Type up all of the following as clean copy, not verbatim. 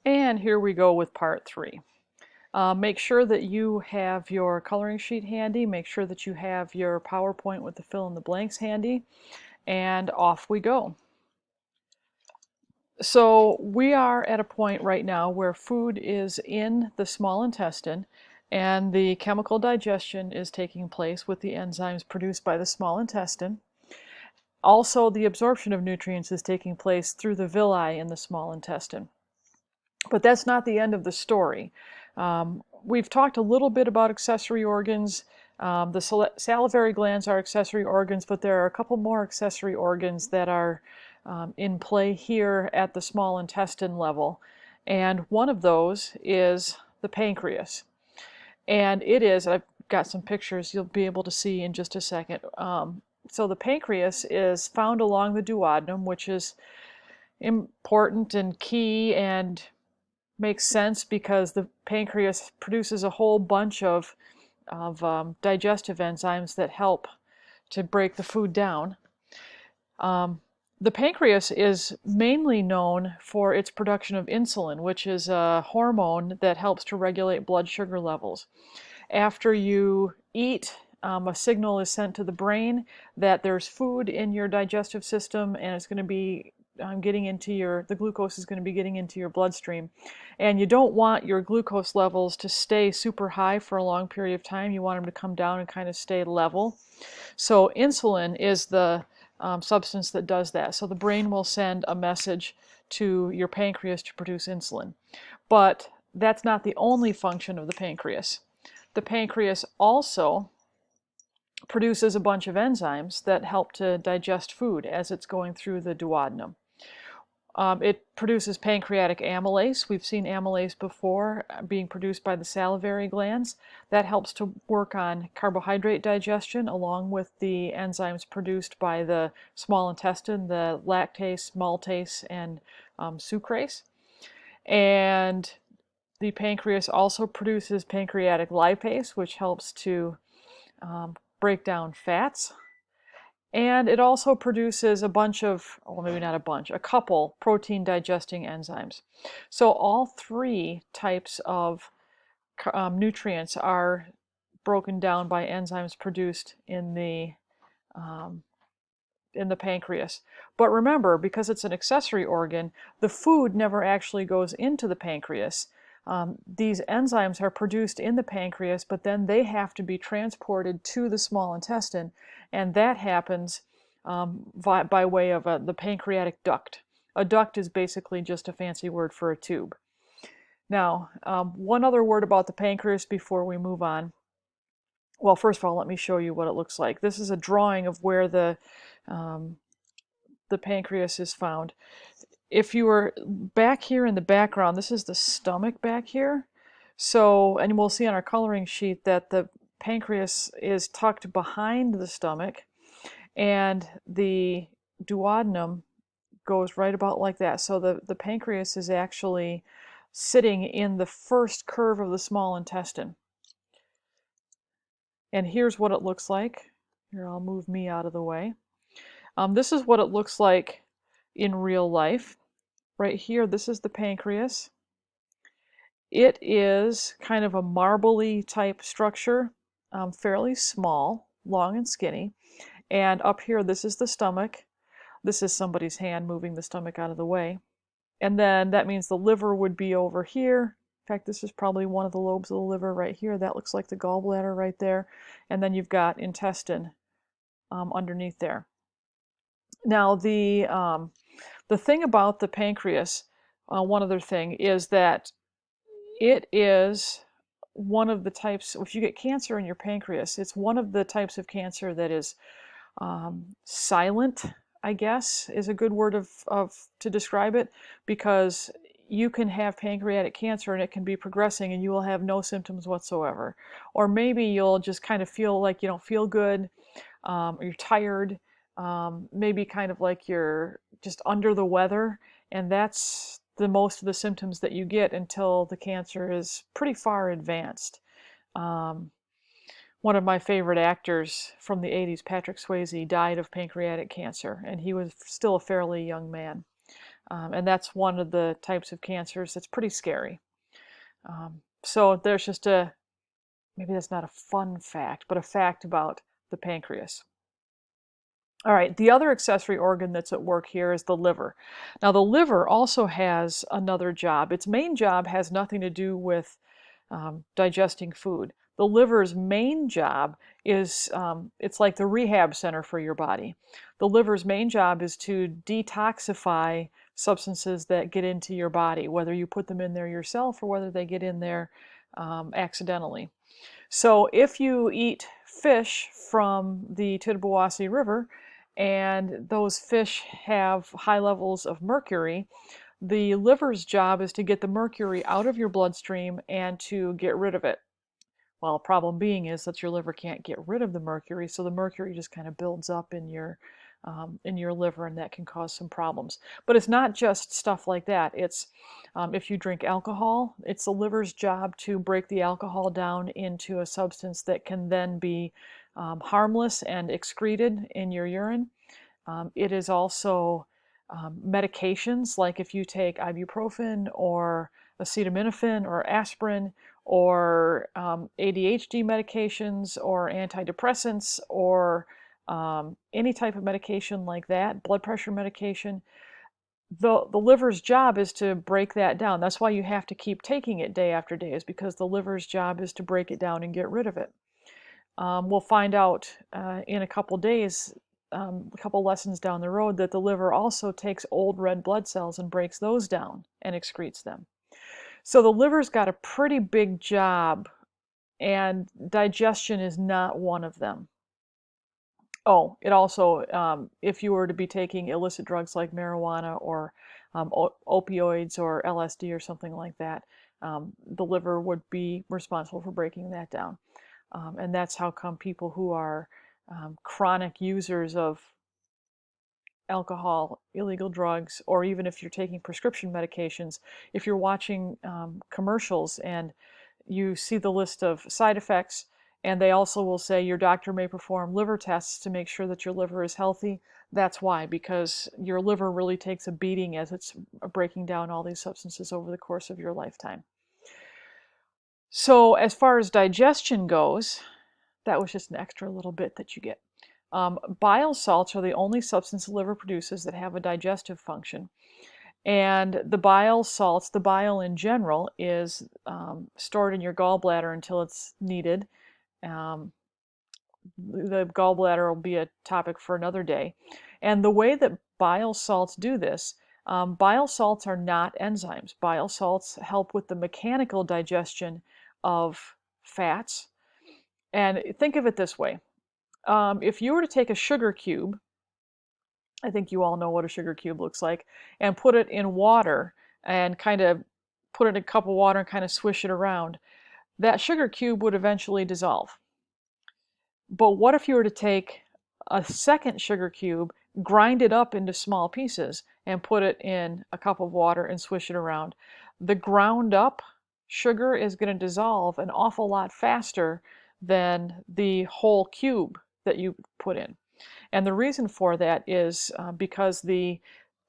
And here we go with part 3. Make sure that you have your coloring sheet handy. Make sure that you have your PowerPoint with the fill in the blanks handy. And off we go. So we are at a point right now where food is in the small intestine and the chemical digestion is taking place with the enzymes produced by the small intestine. Also, the absorption of nutrients is taking place through the villi in the small intestine. But that's not the end of the story. We've talked a little bit about accessory organs. The salivary glands are accessory organs, but there are a couple more accessory organs that are in play here at the small intestine level. And one of those is the pancreas. And it is, I've got some pictures you'll be able to see in just a second. So the pancreas is found along the duodenum, which is important and key and makes sense because the pancreas produces a whole bunch of digestive enzymes that help to break the food down. The pancreas is mainly known for its production of insulin, which is a hormone that helps to regulate blood sugar levels. After you eat, a signal is sent to the brain that there's food in your digestive system and it's going to be the glucose is going to be getting into your bloodstream. And you don't want your glucose levels to stay super high for a long period of time. You want them to come down and kind of stay level. So insulin is the substance that does that. So the brain will send a message to your pancreas to produce insulin. But that's not the only function of the pancreas. The pancreas also produces a bunch of enzymes that help to digest food as it's going through the duodenum. It produces pancreatic amylase. We've seen amylase before being produced by the salivary glands. That helps to work on carbohydrate digestion along with the enzymes produced by the small intestine, the lactase, maltase, and sucrase. And the pancreas also produces pancreatic lipase, which helps to break down fats. And it also produces a bunch of, well, maybe not a bunch, a couple protein digesting enzymes. So all three types of nutrients are broken down by enzymes produced um, in the pancreas. But remember, because it's an accessory organ, the food never actually goes into the pancreas. These enzymes are produced in the pancreas, but then they have to be transported to the small intestine, and that happens by way of the pancreatic duct. A duct is basically just a fancy word for a tube. Now, one other word about the pancreas before we move on. Well, first of all, let me show you what it looks like. This is a drawing of where um, the pancreas is found. If you were back here in the background, this is the stomach back here. So, and we'll see on our coloring sheet that the pancreas is tucked behind the stomach and the duodenum goes right about like that. So the pancreas is actually sitting in the first curve of the small intestine. And here's what it looks like. Here, I'll move me out of the way. This is what it looks like in real life. Right here, this is the pancreas. It is kind of a marbly type structure, fairly small, long and skinny. And up here, this is the stomach. This is somebody's hand moving the stomach out of the way. And then that means the liver would be over here. In fact, this is probably one of the lobes of the liver right here. That looks like the gallbladder right there. And then you've got intestine underneath there. Now, the thing about the pancreas, one other thing, is that it is one of the types, if you get cancer in your pancreas, it's one of the types of cancer that is silent, I guess, is a good word to describe it, because you can have pancreatic cancer and it can be progressing and you will have no symptoms whatsoever. Or maybe you'll just kind of feel like you don't feel good, or you're tired, maybe kind of like you're just under the weather, and that's the most of the symptoms that you get until the cancer is pretty far advanced. Um, One of my favorite actors from the 80s, Patrick Swayze, died of pancreatic cancer, and he was still a fairly young man. And that's one of the types of cancers that's pretty scary. So there's just maybe that's not a fun fact, but a fact about the pancreas. All right, the other accessory organ that's at work here is the liver. Now, the liver also has another job. Its main job has nothing to do with digesting food. The liver's main job is it's like the rehab center for your body. The liver's main job is to detoxify substances that get into your body, whether you put them in there yourself or whether they get in there accidentally. So if you eat fish from the Tittabawassee River and those fish have high levels of mercury, the liver's job is to get the mercury out of your bloodstream and to get rid of it. Well, the problem being is that your liver can't get rid of the mercury, so the mercury just kind of builds up in your liver, and that can cause some problems. But it's not just stuff like that. It's if you drink alcohol, it's the liver's job to break the alcohol down into a substance that can then be harmless and excreted in your urine. It is also medications, like if you take ibuprofen or acetaminophen or aspirin or ADHD medications or antidepressants or any type of medication like that, blood pressure medication, the liver's job is to break that down. That's why you have to keep taking it day after day, is because the liver's job is to break it down and get rid of it. We'll find out in a couple days, a couple lessons down the road, that the liver also takes old red blood cells and breaks those down and excretes them. So the liver's got a pretty big job, and digestion is not one of them. Oh, it also, if you were to be taking illicit drugs like marijuana or opioids or LSD or something like that, the liver would be responsible for breaking that down. And that's how come people who are chronic users of alcohol, illegal drugs, or even if you're taking prescription medications, if you're watching commercials and you see the list of side effects, and they also will say your doctor may perform liver tests to make sure that your liver is healthy. That's why, because your liver really takes a beating as it's breaking down all these substances over the course of your lifetime. So as far as digestion goes, that was just an extra little bit that you get. Bile salts are the only substance the liver produces that have a digestive function. And the bile salts, the bile in general, is stored in your gallbladder until it's needed. Um, the gallbladder will be a topic for another day. And the way that bile salts do this, bile salts are not enzymes. Bile salts help with the mechanical digestion of fats. And think of it this way. If you were to take a sugar cube, I think you all know what a sugar cube looks like, and put it in water and kind of put it in a cup of water and kind of swish it around, that sugar cube would eventually dissolve. But what if you were to take a second sugar cube, grind it up into small pieces, and put it in a cup of water and swish it around? The ground up sugar is going to dissolve an awful lot faster than the whole cube that you put in. And the reason for that is because the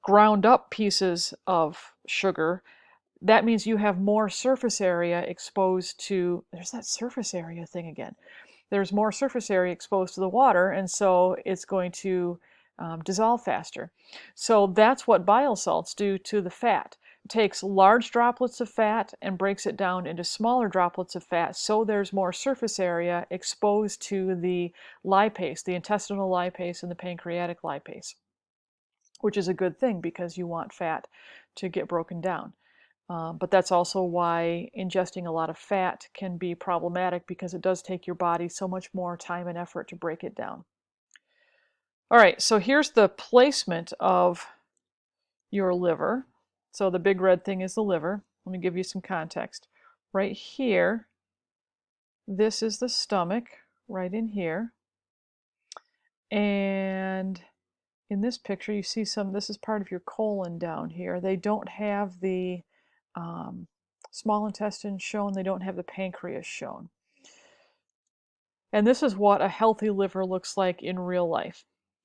ground up pieces of sugar, that means you have more surface area exposed to, there's that surface area thing again. There's more surface area exposed to the water, and so it's going to dissolve faster. So that's what bile salts do to the fat. It takes large droplets of fat and breaks it down into smaller droplets of fat, so there's more surface area exposed to the lipase, the intestinal lipase and the pancreatic lipase, which is a good thing because you want fat to get broken down. But that's also why ingesting a lot of fat can be problematic, because it does take your body so much more time and effort to break it down. All right, so here's the placement of your liver. So the big red thing is the liver. Let me give you some context. Right here, this is the stomach, right in here. And in this picture, you see this is part of your colon down here. They don't have the small intestine shown, they don't have the pancreas shown. And this is what a healthy liver looks like in real life.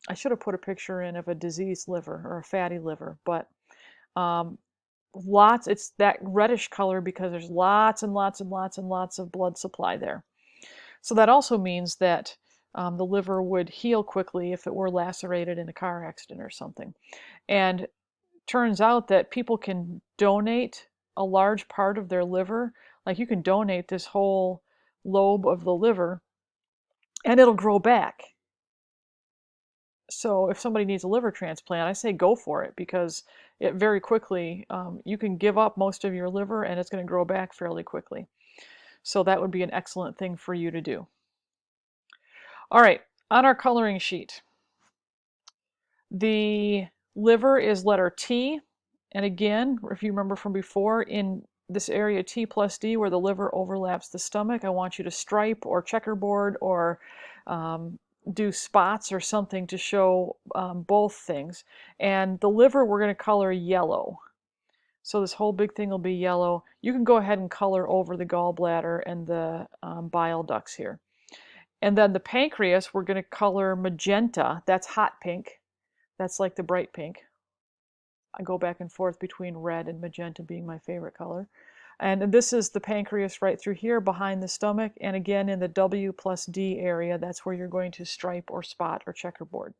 I should have put a picture in of a diseased liver or a fatty liver, but Lots, it's that reddish color because there's lots and lots and lots and lots of blood supply there. So that also means that the liver would heal quickly if it were lacerated in a car accident or something. And turns out that people can donate a large part of their liver. Like, you can donate this whole lobe of the liver and it'll grow back. So if somebody needs a liver transplant, I say go for it, because it very quickly, you can give up most of your liver and it's going to grow back fairly quickly. So that would be an excellent thing for you to do. All right, on our coloring sheet, the liver is letter T. And again, if you remember from before, in this area T plus D where the liver overlaps the stomach, I want you to stripe or checkerboard or do spots or something to show both things. And the liver we're going to color yellow. So this whole big thing will be yellow. You can go ahead and color over the gallbladder and the bile ducts here. And then the pancreas, we're going to color magenta. That's hot pink. That's like the bright pink. I go back and forth between red and magenta being my favorite color. And this is the pancreas right through here behind the stomach. And again, in the W plus D area, that's where you're going to stripe or spot or checkerboard.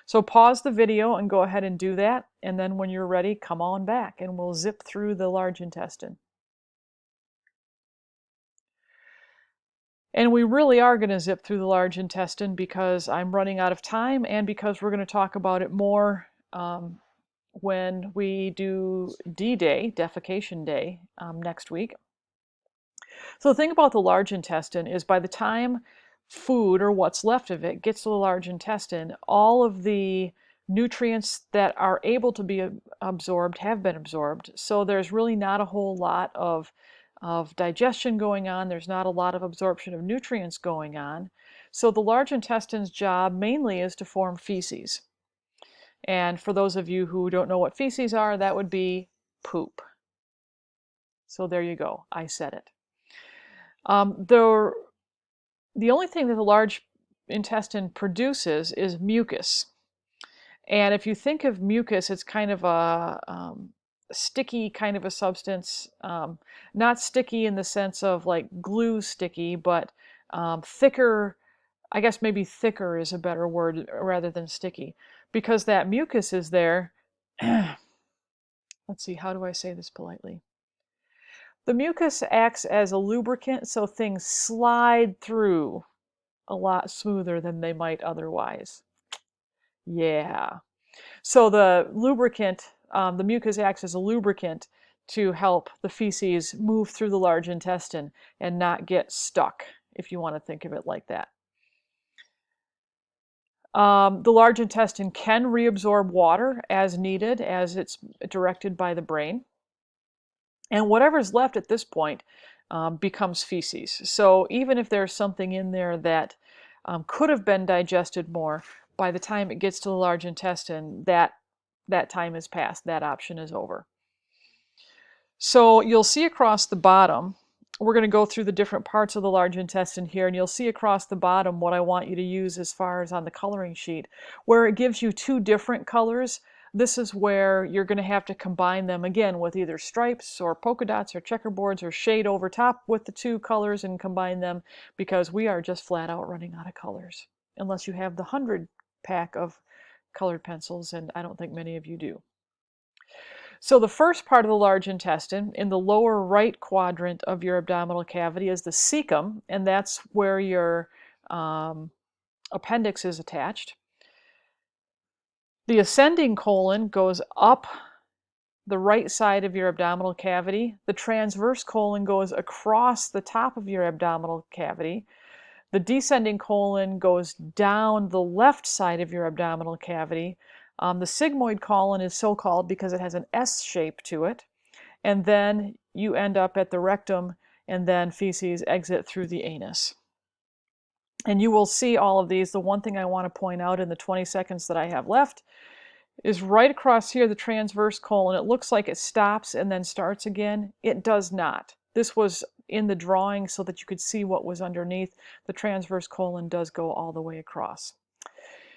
So pause the video and go ahead and do that. And then when you're ready, come on back and we'll zip through the large intestine. And we really are going to zip through the large intestine because I'm running out of time and because we're going to talk about it more when we do D-Day, Defecation Day, next week. So the thing about the large intestine is by the time food, or what's left of it, gets to the large intestine, all of the nutrients that are able to be absorbed have been absorbed. So there's really not a whole lot of digestion going on. There's not a lot of absorption of nutrients going on. So the large intestine's job mainly is to form feces. And for those of you who don't know what feces are, that would be poop. So there you go, I said it. The only thing that the large intestine produces is mucus. And if you think of mucus, it's kind of a sticky kind of a substance. Not sticky in the sense of like glue sticky, but thicker. I guess maybe thicker is a better word rather than sticky. Because that mucus is there. Let's see, how do I say this politely? The mucus acts as a lubricant, so things slide through a lot smoother than they might otherwise. Yeah. So the lubricant, the mucus acts as a lubricant to help the feces move through the large intestine and not get stuck, if you want to think of it like that. The large intestine can reabsorb water as needed, as it's directed by the brain. And whatever's left at this point becomes feces. So even if there's something in there that could have been digested more, by the time it gets to the large intestine, that time is past. That option is over. So you'll see across the bottom, we're going to go through the different parts of the large intestine here, and you'll see across the bottom what I want you to use as far as on the coloring sheet, where it gives you two different colors. This is where you're going to have to combine them again with either stripes or polka dots or checkerboards or shade over top with the two colors and combine them, because we are just flat out running out of colors. Unless you have the 100 pack of colored pencils, and I don't think many of you do. So the first part of the large intestine, in the lower right quadrant of your abdominal cavity, is the cecum, and that's where your appendix is attached. The ascending colon goes up the right side of your abdominal cavity. The transverse colon goes across the top of your abdominal cavity. The descending colon goes down the left side of your abdominal cavity. The sigmoid colon is so called because it has an S shape to it. And then you end up at the rectum, and then feces exit through the anus. And you will see all of these. The one thing I want to point out in the 20 seconds that I have left is right across here, the transverse colon. It looks like it stops and then starts again. It does not. This was in the drawing so that you could see what was underneath. The transverse colon does go all the way across.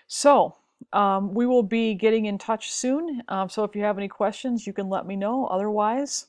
So We will be getting in touch soon. So if you have any questions, you can let me know. Otherwise,